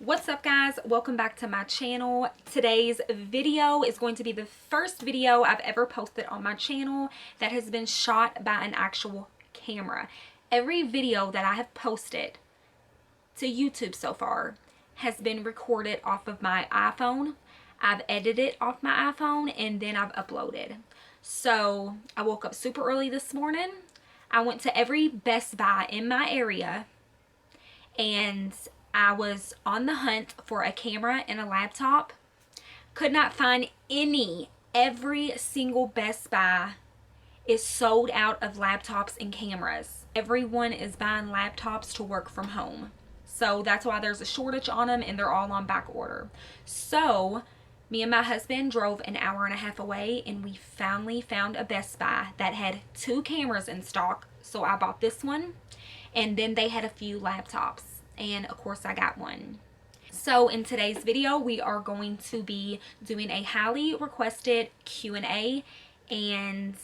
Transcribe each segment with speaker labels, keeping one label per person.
Speaker 1: What's up, guys? Welcome back to my channel. Today's video is going to be the first video I've ever posted on my channel that has been shot by an actual camera. Every video that I have posted to YouTube so far has been recorded off of my iPhone. I've edited it off my iPhone and then I've uploaded. So I woke up super early this morning. I went to every Best Buy in my area and I was on the hunt for a camera and a laptop. Could not find any. Every single Best Buy is sold out of laptops and cameras. Everyone is buying laptops to work from home. So that's why there's a shortage on them and they're all on back order. So me and my husband drove an hour and a half away and we finally found a Best Buy that had 2 cameras in stock. So I bought this one and then they had a few laptops. And of course I got one. So in today's video we are going to be doing a highly requested Q&A, and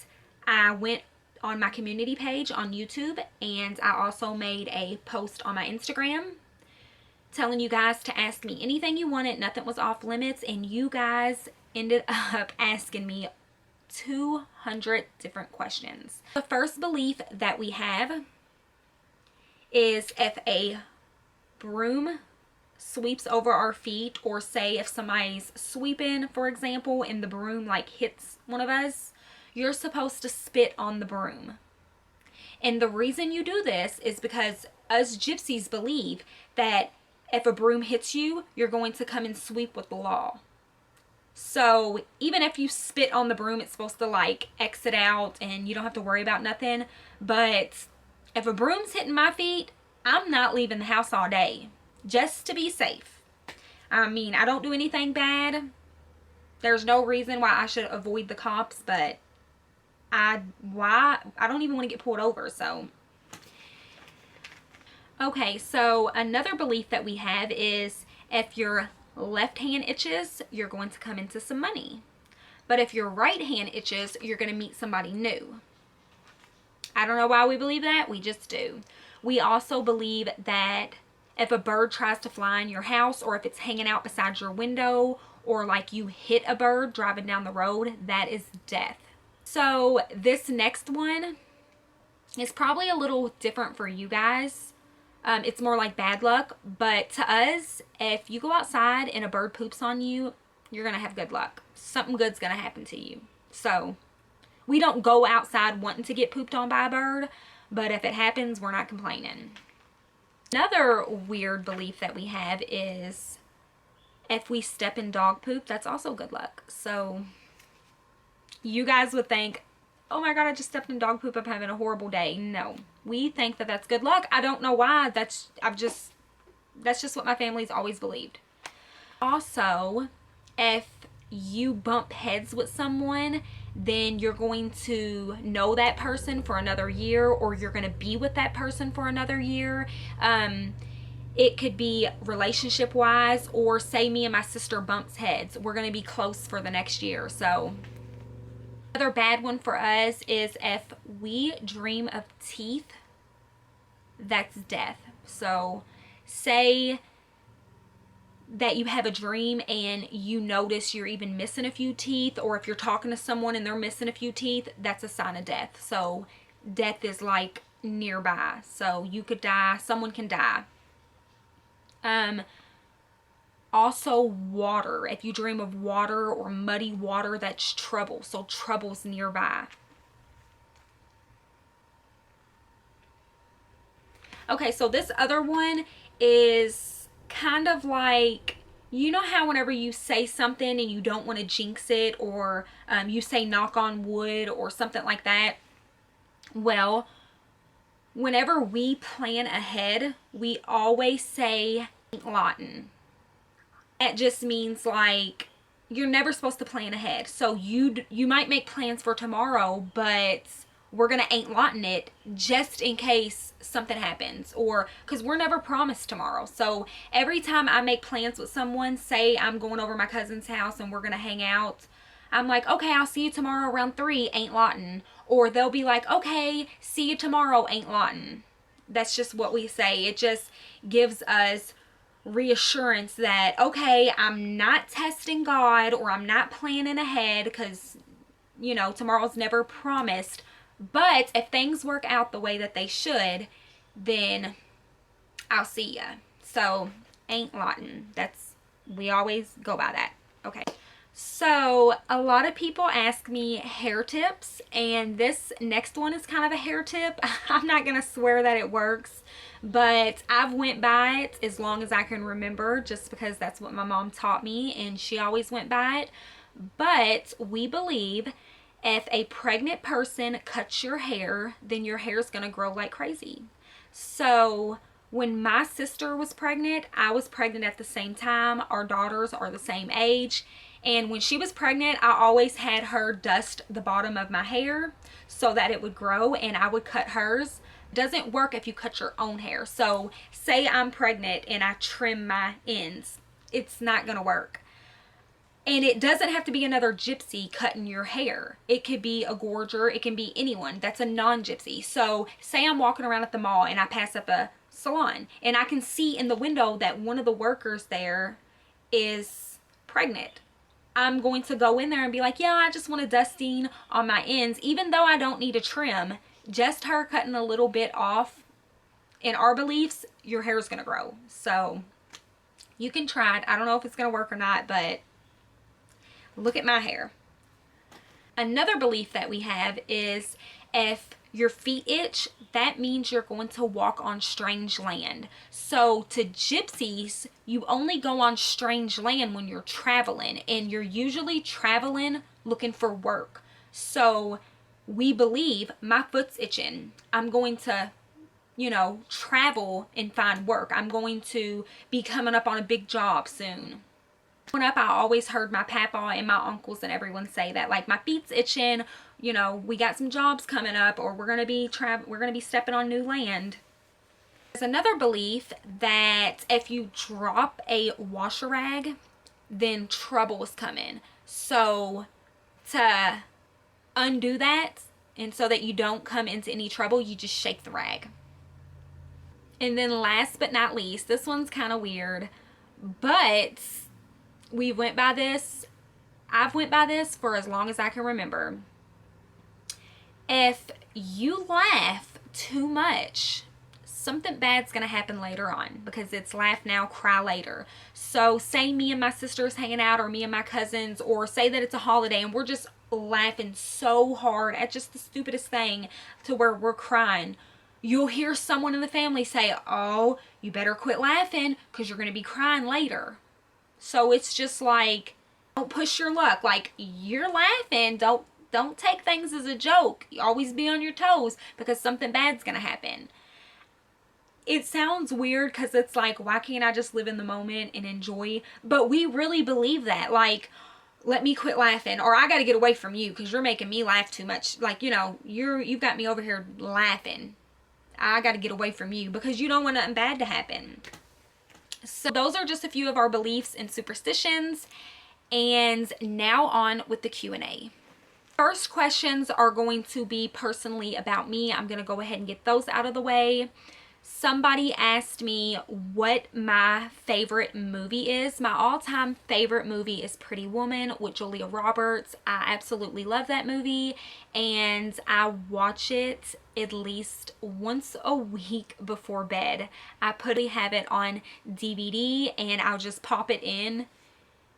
Speaker 1: I went on my community page on YouTube and I also made a post on my Instagram telling you guys to ask me anything you wanted. Nothing was off limits, and you guys ended up asking me 200 different questions. The first belief that we have is if a broom sweeps over our feet, or say if somebody's sweeping, for example, and the broom like hits one of us, you're supposed to spit on the broom. And the reason you do this is because us gypsies believe that if a broom hits you, you're going to come and sweep with the law. So even if you spit on the broom, it's supposed to like exit out and you don't have to worry about nothing. But if a broom's hitting my feet, I'm not leaving the house all day just to be safe. I mean, I don't do anything bad. There's no reason why I should avoid the cops, but I don't even want to get pulled over. So okay, so another belief that we have is if your left hand itches, you're going to come into some money. But if your right hand itches, you're going to meet somebody new. I don't know why we believe that. We just do. We also believe that if a bird tries to fly in your house, or if it's hanging out beside your window, or like you hit a bird driving down the road, that is death. So this next one is probably a little different for you guys. It's more like bad luck, but to us, if you go outside and a bird poops on you, you're going to have good luck. Something good's going to happen to you. So we don't go outside wanting to get pooped on by a bird, but if it happens, we're not complaining. Another weird belief that we have is if we step in dog poop, that's also good luck. So you guys would think, oh my God, I just stepped in dog poop, I'm having a horrible day. No, we think that that's good luck. I don't know why. That's just what my family's always believed. Also, if you bump heads with someone, then you're going to know that person for another year, or you're going to be with that person for another year. It could be relationship wise, or say me and my sister bumps heads, we're going to be close for the next year. So another bad one for us is if we dream of teeth, that's death. So say that you have a dream and you notice you're even missing a few teeth, or if you're talking to someone and they're missing a few teeth, that's a sign of death. So death is like nearby, so you could die, someone can die. Also water, if you dream of water or muddy water, that's trouble. So trouble's nearby. Okay, so this other one is kind of like, you know how whenever you say something and you don't want to jinx it, or you say knock on wood or something like that. Well, whenever we plan ahead, we always say ain't lottin'. It just means like you're never supposed to plan ahead. So you might make plans for tomorrow, but we're gonna ain't lottin' it just in case something happens, or because we're never promised tomorrow. So every time I make plans with someone, say I'm going over my cousin's house and we're gonna hang out, I'm like, okay, I'll see you tomorrow around 3, ain't lottin'. Or they'll be like, okay, see you tomorrow, ain't lottin'. That's just what we say. It just gives us reassurance that, okay, I'm not testing God or I'm not planning ahead because, you know, tomorrow's never promised. But if things work out the way that they should, then I'll see ya. So, ain't Lawton. We always go by that. Okay. So, a lot of people ask me hair tips, and this next one is kind of a hair tip. I'm not going to swear that it works, but I've went by it as long as I can remember, just because that's what my mom taught me, and she always went by it. But we believe if a pregnant person cuts your hair, then your hair is going to grow like crazy. So when my sister was pregnant, I was pregnant at the same time. Our daughters are the same age. And when she was pregnant, I always had her dust the bottom of my hair so that it would grow, and I would cut hers. It doesn't work if you cut your own hair. So say I'm pregnant and I trim my ends. It's not going to work. And it doesn't have to be another gypsy cutting your hair. It could be a gorger. It can be anyone that's a non-gypsy. So say I'm walking around at the mall and I pass up a salon and I can see in the window that one of the workers there is pregnant. I'm going to go in there and be like, yeah, I just want a dusting on my ends, even though I don't need a trim. Just her cutting a little bit off, in our beliefs, your hair is going to grow. So you can try it. I don't know if it's going to work or not, but look at my hair. Another belief that we have is if your feet itch, that means you're going to walk on strange land. So to gypsies, you only go on strange land when you're traveling, and you're usually traveling looking for work. So we believe my foot's itching. I'm going to, you know, travel and find work. I'm going to be coming up on a big job soon. Growing up, I always heard my papa and my uncles and everyone say that, like, my feet's itching, you know, we got some jobs coming up, or we're going to be stepping on new land. There's another belief that if you drop a washer rag, then trouble is coming. So to undo that, and so that you don't come into any trouble, you just shake the rag. And then last but not least, this one's kind of weird, but we went by this. I've went by this for as long as I can remember. If you laugh too much, something bad's going to happen later on, because it's laugh now, cry later. So say me and my sister's hanging out, or me and my cousins, or say that it's a holiday and we're just laughing so hard at just the stupidest thing to where we're crying. You'll hear someone in the family say, oh, you better quit laughing because you're going to be crying later. So it's just like, don't push your luck. Like, you're laughing. Don't take things as a joke. You always be on your toes, because something bad's going to happen. It sounds weird because it's like, why can't I just live in the moment and enjoy? But we really believe that. Like, let me quit laughing, or I got to get away from you because you're making me laugh too much. Like, you know, you've got me over here laughing. I got to get away from you because you don't want nothing bad to happen. So those are just a few of our beliefs and superstitions. And now on with the Q&A. First questions are going to be personally about me. I'm going to go ahead and get those out of the way. Somebody asked me what my favorite movie is. My all-time favorite movie is Pretty Woman with Julia Roberts. I absolutely love that movie, and I watch it at least once a week before bed. I have it on DVD, and I'll just pop it in.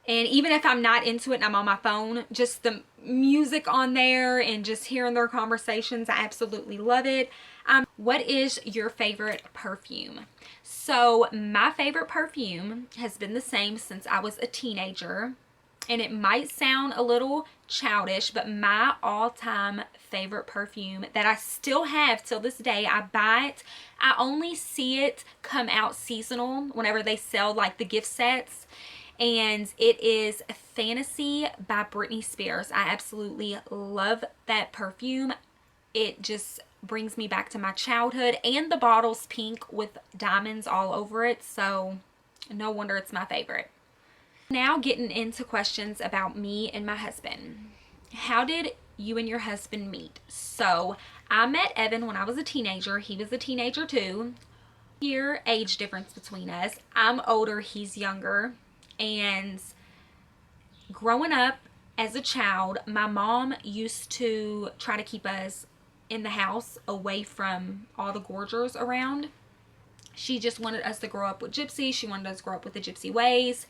Speaker 1: And even if I'm not into it and I'm on my phone, just the music on there and just hearing their conversations, I absolutely love it. What is your favorite perfume? So my favorite perfume has been the same since I was a teenager. And it might sound a little childish, but my all-time favorite perfume that I still have till this day, I buy it. I only see it come out seasonal whenever they sell like the gift sets. And it is Fantasy by Britney Spears. I absolutely love that perfume. It just brings me back to my childhood, and the bottle's pink with diamonds all over it, so no wonder it's my favorite. Now getting into questions about me and my husband. How did you and your husband meet? So I met Evan when I was a teenager. He was a teenager too. Year age difference between us. I'm older, he's younger. And growing up as a child, my mom used to try to keep us in the house away from all the gorgers around. She just wanted us to grow up with Gypsies. She wanted us to grow up with the Gypsy ways.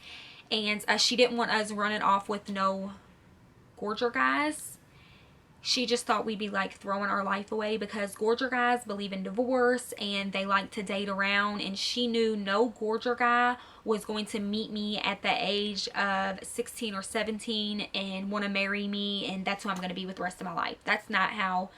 Speaker 1: And she didn't want us running off with no gorger guys. She just thought we'd be like throwing our life away, because gorger guys believe in divorce and they like to date around, and she knew no gorger guy was going to meet me at the age of 16 or 17 and want to marry me, and that's who I'm going to be with the rest of my life. That's not how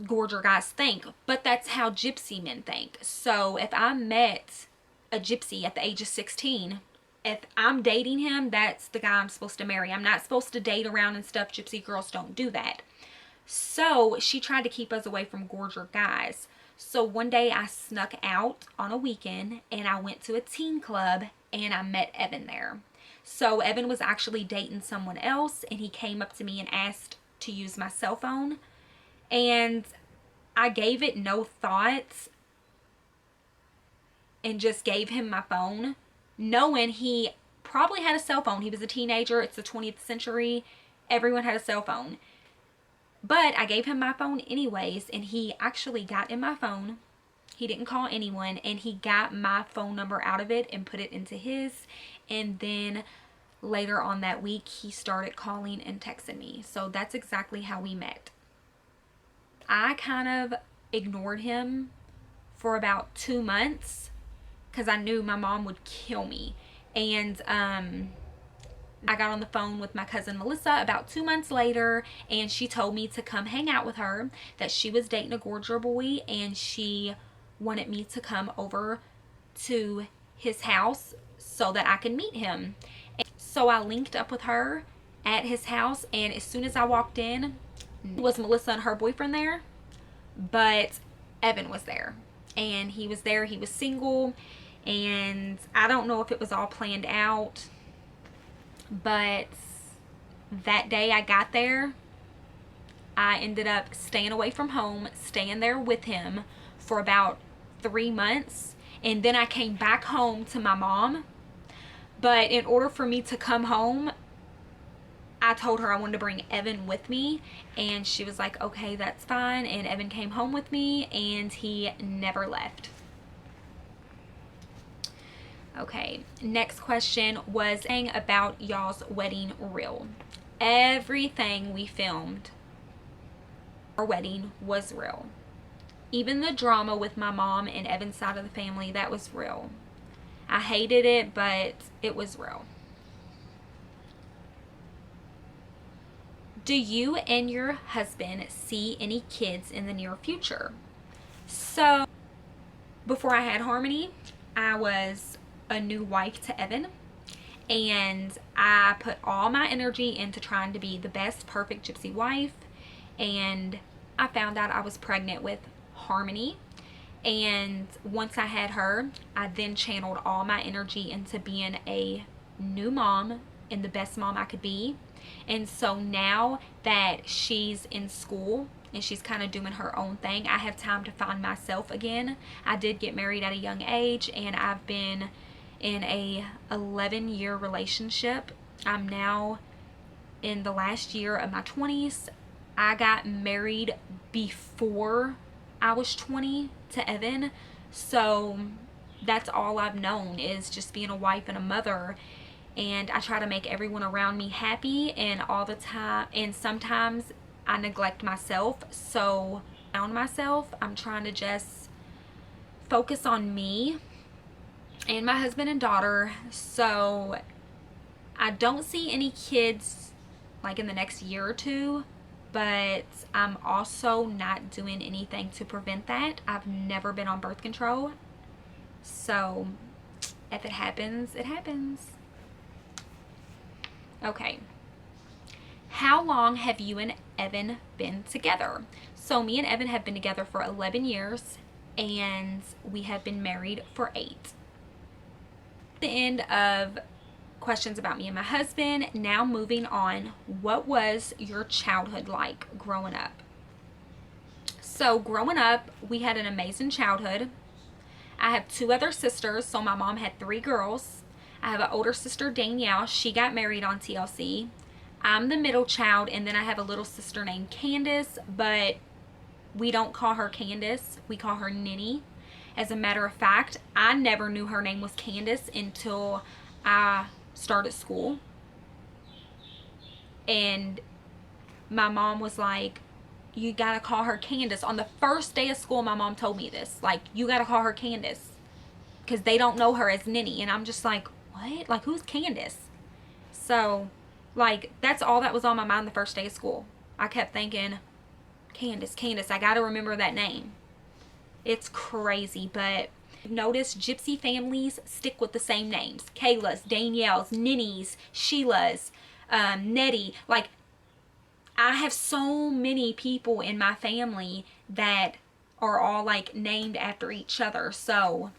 Speaker 1: gorger guys think, but that's how Gypsy men think. So if I met a Gypsy at the age of 16, if I'm dating him, that's the guy I'm supposed to marry. I'm not supposed to date around and stuff. Gypsy girls don't do that. So she tried to keep us away from gorger guys. So one day I snuck out on a weekend and I went to a teen club and I met Evan there. So Evan was actually dating someone else, and he came up to me and asked to use my cell phone. And I gave it no thought and just gave him my phone, knowing he probably had a cell phone. He was a teenager. It's the 20th century. Everyone had a cell phone. But I gave him my phone anyways, and he actually got in my phone. He didn't call anyone, and he got my phone number out of it and put it into his. And then later on that week, he started calling and texting me. So that's exactly how we met. I kind of ignored him for about 2 months because I knew my mom would kill me. And I got on the phone with my cousin Melissa about 2 months later, and she told me to come hang out with her, that she was dating a gorger boy, and she wanted me to come over to his house so that I could meet him. And so I linked up with her at his house, and as soon as I walked in, it was Melissa and her boyfriend there, but Evan was there. And he was there, he was single, and I don't know if it was all planned out, but that day I got there, I ended up staying away from home, staying there with him for about 3 months, and then I came back home to my mom. But in order for me to come home, I told her I wanted to bring Evan with me, and she was like, okay, that's fine. And Evan came home with me, and he never left. Okay, next question was saying about y'all's wedding reel. Everything we filmed our wedding was real. Even the drama with my mom and Evan's side of the family, that was real. I hated it, but it was real. Do you and your husband see any kids in the near future? So, before I had Harmony, I was a new wife to Evan, and I put all my energy into trying to be the best, perfect Gypsy wife, and I found out I was pregnant with Harmony. And once I had her, I then channeled all my energy into being a new mom and the best mom I could be. And so now that she's in school and she's kind of doing her own thing, I have time to find myself again. I did get married at a young age, and I've been in a 11-year relationship. I'm now in the last year of my 20s. I got married before I was 20 to Evan, so that's all I've known, is just being a wife and a mother. And I try to make everyone around me happy, and all the time, and sometimes I neglect myself. So on myself, I'm trying to just focus on me and my husband and daughter. So I don't see any kids like in the next year or two, but I'm also not doing anything to prevent that. I've never been on birth control, so if it happens, it happens. Okay, how long have you and Evan been together? So me and Evan have been together for 11 years, and we have been married for 8. The end of questions about me and my husband. Now moving on, what was your childhood like growing up? So growing up, we had an amazing childhood. I have two other sisters, so my mom had three girls. I have an older sister, Danielle. She got married on TLC. I'm the middle child, and then I have a little sister named Candace, but we don't call her Candace. We call her Ninny. As a matter of fact, I never knew her name was Candace until I started school. And my mom was like, you gotta call her Candace. On the first day of school, my mom told me this. Like, you gotta call her Candace. Because they don't know her as Ninny. And I'm just like, what? Like, who's Candace? So, like, that's all that was on my mind the first day of school. I kept thinking, Candace, I gotta remember that name. It's crazy, but notice Gypsy families stick with the same names. Kayla's, Danielle's, Ninny's, Sheila's, Nettie. Like, I have so many people in my family that are all like named after each other. So,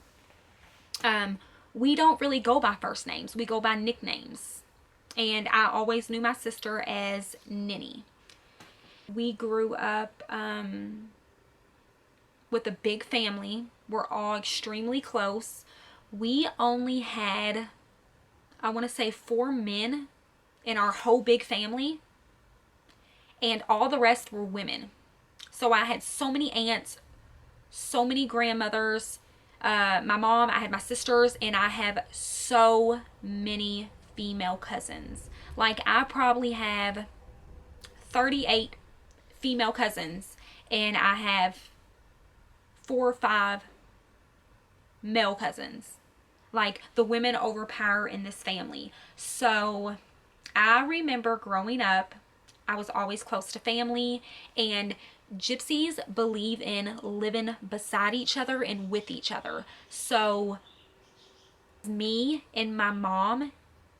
Speaker 1: we don't really go by first names. We go by nicknames. And I always knew my sister as Ninny. We grew up with a big family. We're all extremely close. We only had, I want to say, 4 men in our whole big family. And all the rest were women. So I had so many aunts, so many grandmothers, my mom, I had my sisters, and I have so many female cousins. Like, I probably have 38 female cousins, and I have 4 or 5 male cousins. Like, the women overpower in this family. So I remember growing up, I was always close to family, and Gypsies believe in living beside each other and with each other. So me and my mom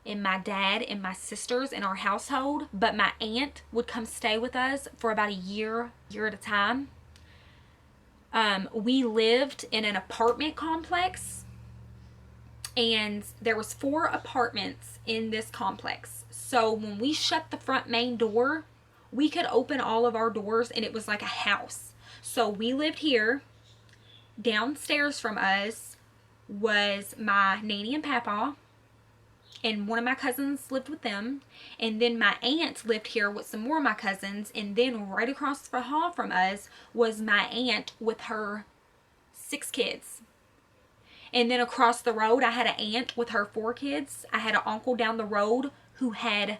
Speaker 1: and my dad and my sisters in our household, but my aunt would come stay with us for about a year at a time. We lived in an apartment complex, and there was 4 apartments in this complex. So when we shut the front main door, we could open all of our doors, and it was like a house. So we lived here. Downstairs from us was my nanny and papa, and one of my cousins lived with them. And then my aunt lived here with some more of my cousins. And then right across the hall from us was my aunt with her 6 kids. And then across the road, I had an aunt with her 4 kids. I had an uncle down the road who had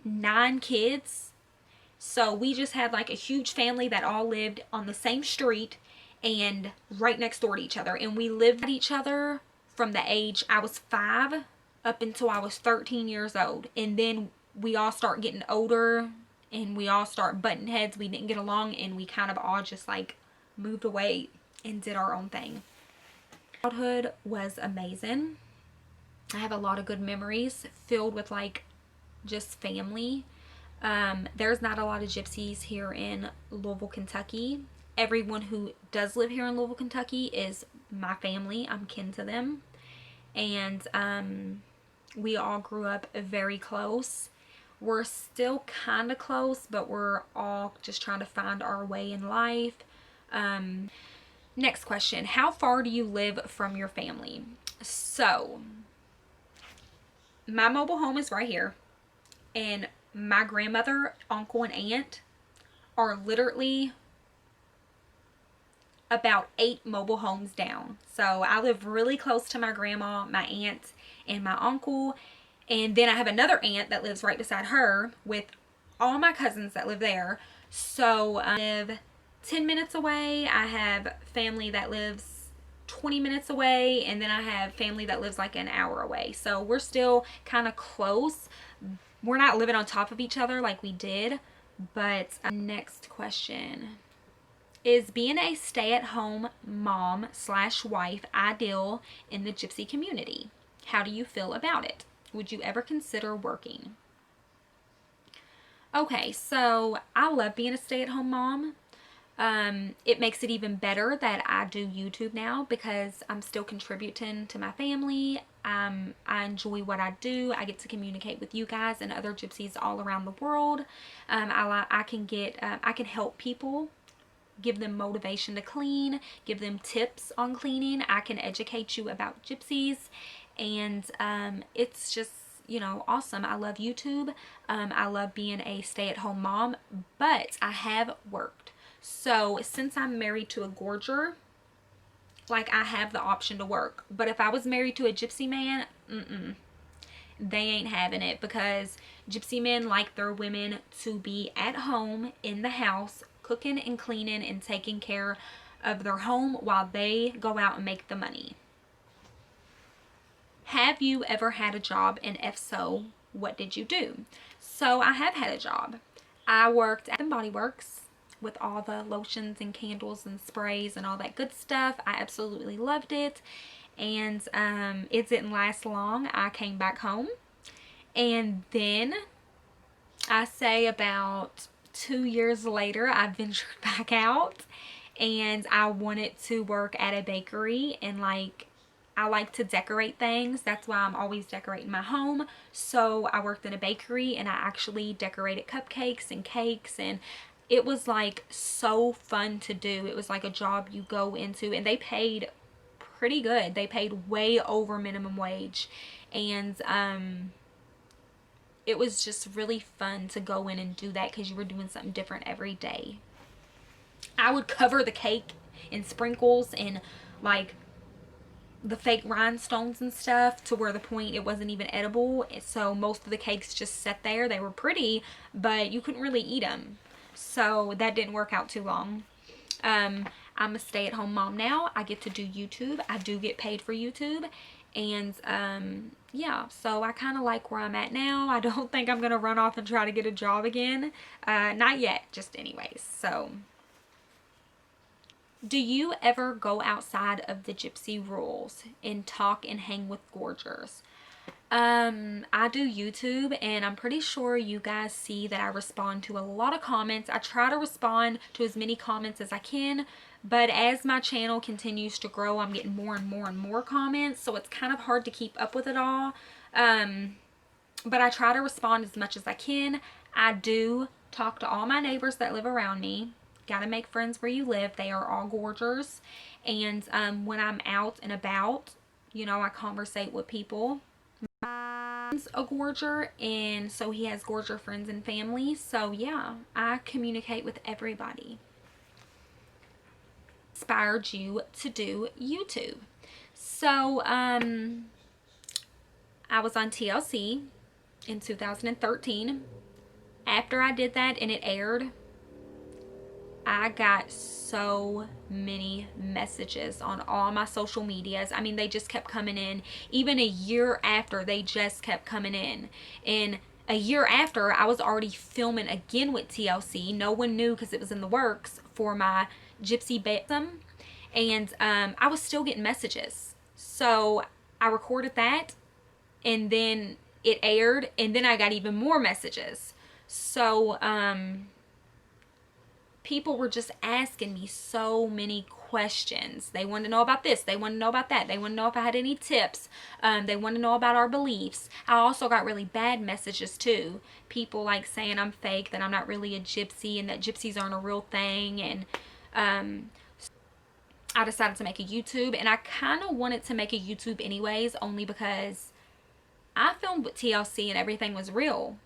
Speaker 1: 9 kids. So we just had like a huge family that all lived on the same street and right next door to each other. And we lived with each other from the age I was 5 up until I was 13 years old. And then we all start getting older, and we all start butting heads. We didn't get along, and we kind of all just like moved away and did our own thing. Childhood was amazing. I have a lot of good memories filled with like just family. There's not a lot of Gypsies here in Louisville, Kentucky. Everyone who does live here in Louisville, Kentucky is my family. I'm kin to them. And we all grew up very close. We're still kind of close, but we're all just trying to find our way in life. Next question. How far do you live from your family? So, my mobile home is right here. And my grandmother, uncle, and aunt are literally about 8 mobile homes down. So I live really close to my grandma, my aunt, and my uncle. And then I have another aunt that lives right beside her with all my cousins that live there. So I live 10 minutes away. I have family that lives 20 minutes away. And then I have family that lives like an hour away. So we're still kind of close. We're not living on top of each other like we did. But next question. Is being a stay-at-home mom/wife ideal in the Gypsy community? How do you feel about it? Would you ever consider working? Okay, so I love being a stay-at-home mom. It makes it even better that I do YouTube now because I'm still contributing to my family. I enjoy what I do. I get to communicate with you guys and other Gypsies all around the world. I can help people give them motivation to clean, give them tips on cleaning. I can educate you about gypsies, and it's just, you know, awesome. I love YouTube. I love being a stay-at-home mom, but I have worked. So since I'm married to a gorger, like, I have the option to work. But if I was married to a gypsy man, they ain't having it, because gypsy men like their women to be at home in the house, cooking and cleaning and taking care of their home while they go out and make the money. Have you ever had a job, and if so, what did you do? So I have had a job. I worked at Body Works with all the lotions and candles and sprays and all that good stuff. I absolutely loved it. And it didn't last long. I came back home, and then I say about 2 years later, I ventured back out, and I wanted to work at a bakery, and like, I like to decorate things. That's why I'm always decorating my home. So I worked in a bakery, and I actually decorated cupcakes and cakes, and it was like so fun to do. It was like a job you go into, and they paid pretty good. They paid way over minimum wage, and it was just really fun to go in and do that, because you were doing something different every day. I would cover the cake in sprinkles and like the fake rhinestones and stuff, to where the point it wasn't even edible. So most of the cakes just sat there. They were pretty, but you couldn't really eat them. So that didn't work out too long. I'm a stay-at-home mom now. I get to do YouTube. I do get paid for YouTube. And yeah, so I kind of like where I'm at now. I don't think I'm going to run off and try to get a job again. Not yet, just anyways. So do you ever go outside of the gypsy rules and talk and hang with gorgers? I do YouTube, and I'm pretty sure you guys see that I respond to a lot of comments. I try to respond to as many comments as I can, but as my channel continues to grow, I'm getting more and more and more comments, so it's kind of hard to keep up with it all. But I try to respond as much as I can. I do talk to all my neighbors that live around me. Gotta make friends where you live. They are all gorgers. And when I'm out and about, you know, I conversate with people. A gorger, and so he has gorger friends and family. So yeah, I communicate with everybody. Inspired you to do YouTube? So I was on TLC in 2013. After I did that and it aired, I got so many messages on all my social medias. I mean, they just kept coming in. Even a year after, they just kept coming in. And a year after, I was already filming again with TLC. No one knew, because it was in the works, for my gypsy baptism. And I was still getting messages. So I recorded that, and then it aired, and then I got even more messages. So people were just asking me so many questions. They wanted to know about this. They wanted to know about that. They wanted to know if I had any tips. They wanted to know about our beliefs. I also got really bad messages too. People like saying I'm fake, that I'm not really a gypsy, and that gypsies aren't a real thing. And I decided to make a YouTube, and I kind of wanted to make a YouTube anyways, only because I filmed with TLC and everything was real.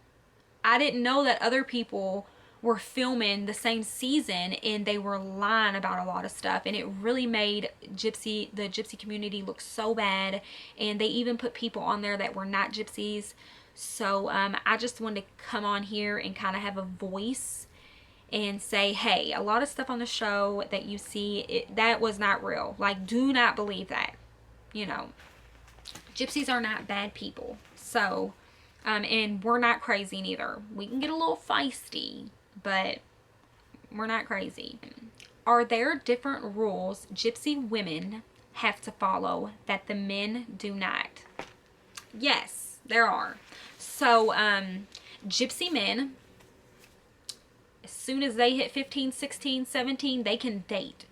Speaker 1: I didn't know that other people were filming the same season and they were lying about a lot of stuff, and it really made the gypsy community look so bad. And they even put people on there that were not gypsies. So I just wanted to come on here and kind of have a voice and say, hey, a lot of stuff on the show that you see, that was not real. Like, do not believe that. You know, gypsies are not bad people. So and we're not crazy neither. We can get a little feisty, but we're not crazy. Are there different rules gypsy women have to follow that the men do not? Yes, there are. So gypsy men, as soon as they hit 15, 16, 17, they can date.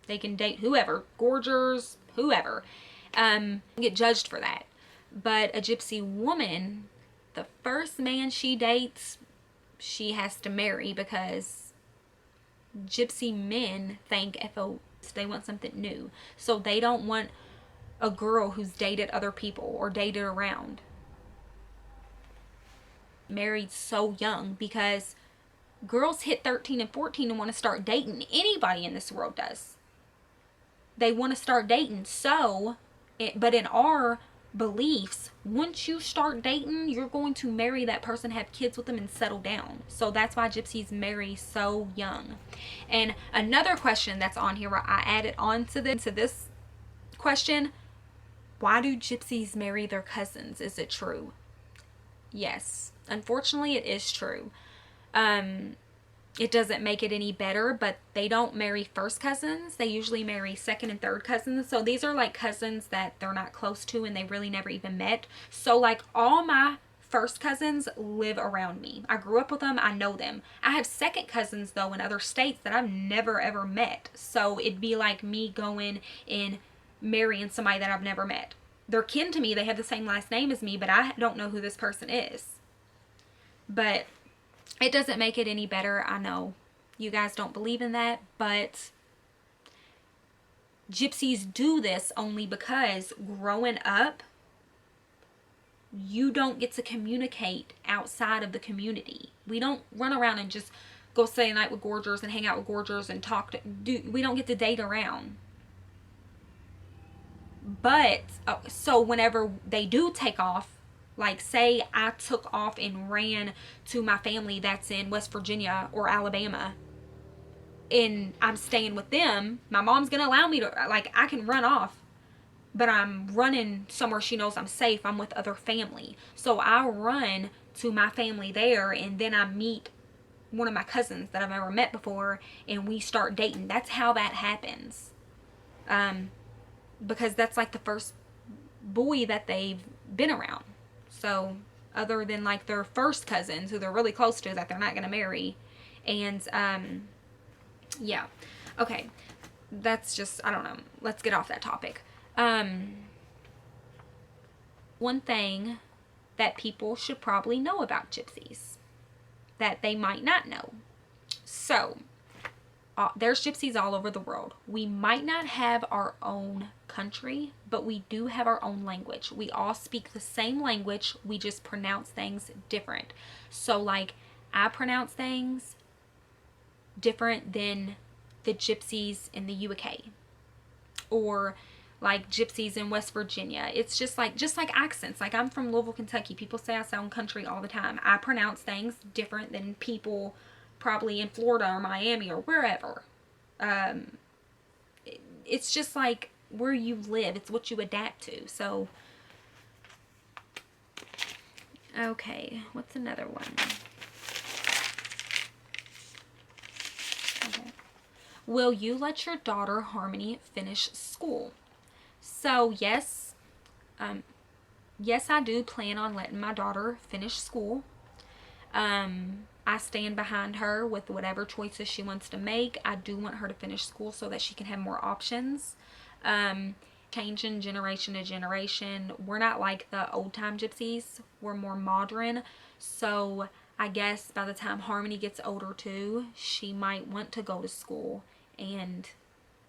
Speaker 1: They can date whoever, gorgers, whoever. Get judged for that. But a gypsy woman, the first man she dates, she has to marry, because gypsy men think they want something new. So they don't want a girl who's dated other people or dated around. Married so young, because girls hit 13 and 14 and want to start dating. Anybody in this world does. They want to start dating. But in our beliefs, once you start dating, you're going to marry that person, have kids with them, and settle down. So that's why gypsies marry so young. And another question that's on here, I added on to this question: why do gypsies marry their cousins? Is it true? Yes, unfortunately it is true. It doesn't make it any better, but they don't marry first cousins. They usually marry second and third cousins. So these are like cousins that they're not close to and they really never even met. So like all my first cousins live around me. I grew up with them. I know them. I have second cousins though in other states that I've never ever met. So it'd be like me going and marrying somebody that I've never met. They're kin to me. They have the same last name as me, but I don't know who this person is. But it doesn't make it any better. I know you guys don't believe in that, but gypsies do this only because growing up, you don't get to communicate outside of the community. We don't run around and just go stay a night with gorgers and hang out with gorgers and we don't get to date around. But so whenever they do take off, like say I took off and ran to my family that's in West Virginia or Alabama, and I'm staying with them, my mom's gonna allow me to, like, I can run off, but I'm running somewhere she knows I'm safe. I'm with other family. So I run to my family there, and then I meet one of my cousins that I've never met before, and we start dating. That's how that happens. Because that's like the first boy that they've been around. So other than like their first cousins who they're really close to that they're not going to marry. And yeah. Okay. That's just, I don't know. Let's get off that topic. One thing that people should probably know about gypsies that they might not know. So there's gypsies all over the world. We might not have our own country, but we do have our own language. We all speak the same language. We just pronounce things different. So like I pronounce things different than the gypsies in the UK or like gypsies in West Virginia. It's just like accents. Like I'm from Louisville, Kentucky. People say I sound country all the time. I pronounce things different than people probably in Florida or Miami or wherever. It's just like where you live. It's what you adapt to. So, okay, what's another one? Okay. Will you let your daughter Harmony finish school? So yes, yes, I do plan on letting my daughter finish school. I stand behind her with whatever choices she wants to make. I do want her to finish school so that she can have more options. Changing generation to generation. We're not like the old time gypsies. We're more modern. So I guess by the time Harmony gets older too, she might want to go to school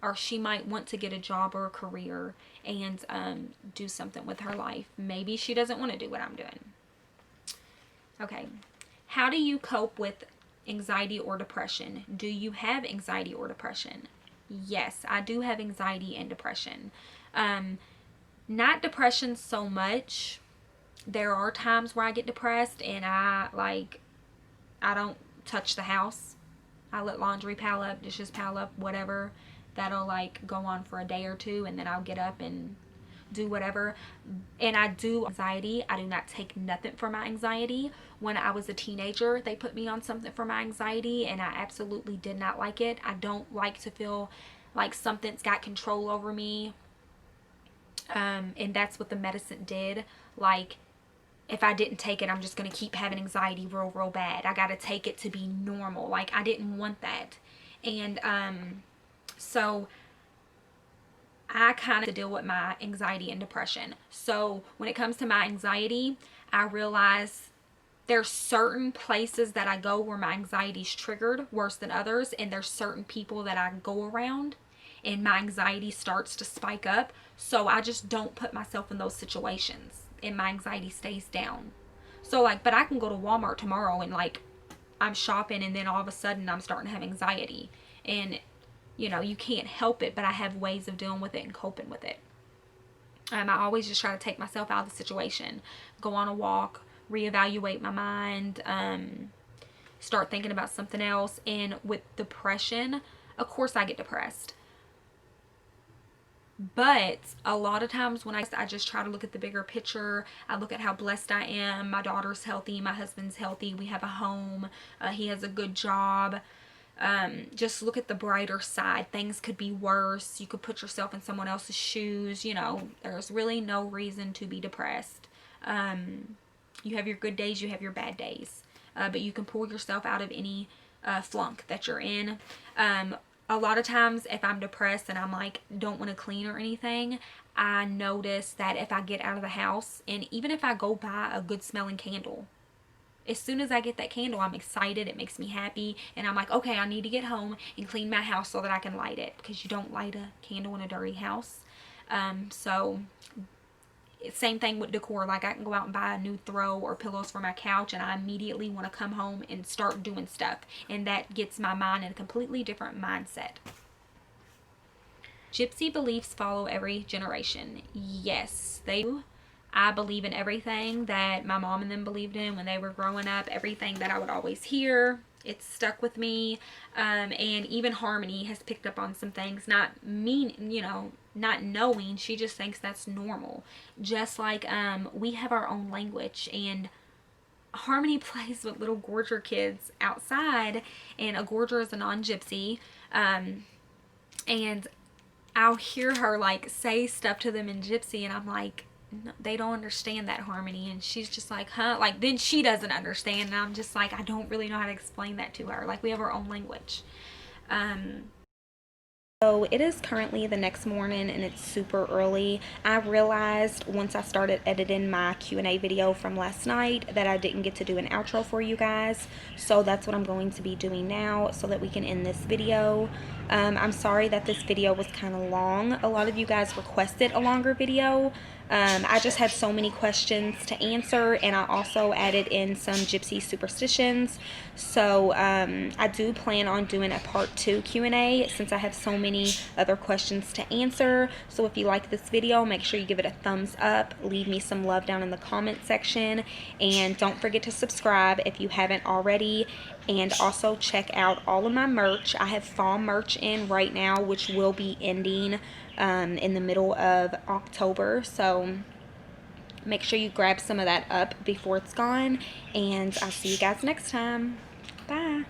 Speaker 1: or she might want to get a job or a career and do something with her life. Maybe she doesn't want to do what I'm doing. Okay. How do you cope with anxiety or depression? Do you have anxiety or depression? Yes, I do have anxiety and depression. Not depression so much. There are times where I get depressed and I don't touch the house. I let laundry pile up, dishes pile up, whatever. That'll like go on for a day or two and then I'll get up and do whatever. And I do anxiety. I do not take nothing for my anxiety. When I was a teenager, they put me on something for my anxiety and I absolutely did not like it. I don't like to feel like something's got control over me. And that's what the medicine did. Like if I didn't take it, I'm just going to keep having anxiety real bad. I got to take it to be normal. Like I didn't want that. And so I kind of deal with my anxiety and depression. So when it comes to my anxiety, I realize there's certain places that I go where my anxiety's triggered worse than others, and there's certain people that I go around and my anxiety starts to spike up. So I just don't put myself in those situations and my anxiety stays down. So like, but I can go to Walmart tomorrow and like I'm shopping and then all of a sudden I'm starting to have anxiety, and you know, you can't help it, but I have ways of dealing with it and coping with it. I always just try to take myself out of the situation, go on a walk, reevaluate my mind, start thinking about something else. And with depression, of course I get depressed. But a lot of times when I just try to look at the bigger picture. I look at how blessed I am. My daughter's healthy. My husband's healthy. We have a home. He has a good job. Just look at the brighter side. Things could be worse. You could put yourself in someone else's shoes. You know, there's really no reason to be depressed. You have your good days, you have your bad days. But you can pull yourself out of any flunk that you're in. A lot of times if I'm depressed and I'm like, don't want to clean or anything, I notice that if I get out of the house, and even if I go buy a good smelling candle, as soon as I get that candle, I'm excited. It makes me happy. And I'm like, okay, I need to get home and clean my house so that I can light it. Because you don't light a candle in a dirty house. So, same thing with decor. Like, I can go out and buy a new throw or pillows for my couch. And I immediately want to come home and start doing stuff. And that gets my mind in a completely different mindset. Gypsy beliefs follow every generation. Yes, they do. I believe in everything that my mom and them believed in when they were growing up. Everything that I would always hear, it's stuck with me. And even Harmony has picked up on some things, not not knowing. She just thinks that's normal. Just like we have our own language, and Harmony plays with little Gorger kids outside, and a Gorger is a non-Gypsy. And I'll hear her like say stuff to them in Gypsy, and I'm like, no, they don't understand that, Harmony. And she's just like, huh? Like, then she doesn't understand, and I'm just like, I don't really know how to explain that to her. Like, we have our own language. So it is currently the next morning and it's super early. I realized once I started editing my Q&A video from last night that I didn't get to do an outro for you guys. So that's what I'm going to be doing now so that we can end this video. I'm sorry that this video was kind of long. A lot of you guys requested a longer video. I just had so many questions to answer, and I also added in some Gypsy superstitions. So I do plan on doing a part 2 Q&A since I have so many other questions to answer. So if you like this video, make sure you give it a thumbs up, leave me some love down in the comment section, and don't forget to subscribe if you haven't already. And also check out all of my merch. I have fall merch in right now, which will be ending in the middle of October. So make sure you grab some of that up before it's gone. And I'll see you guys next time. Bye.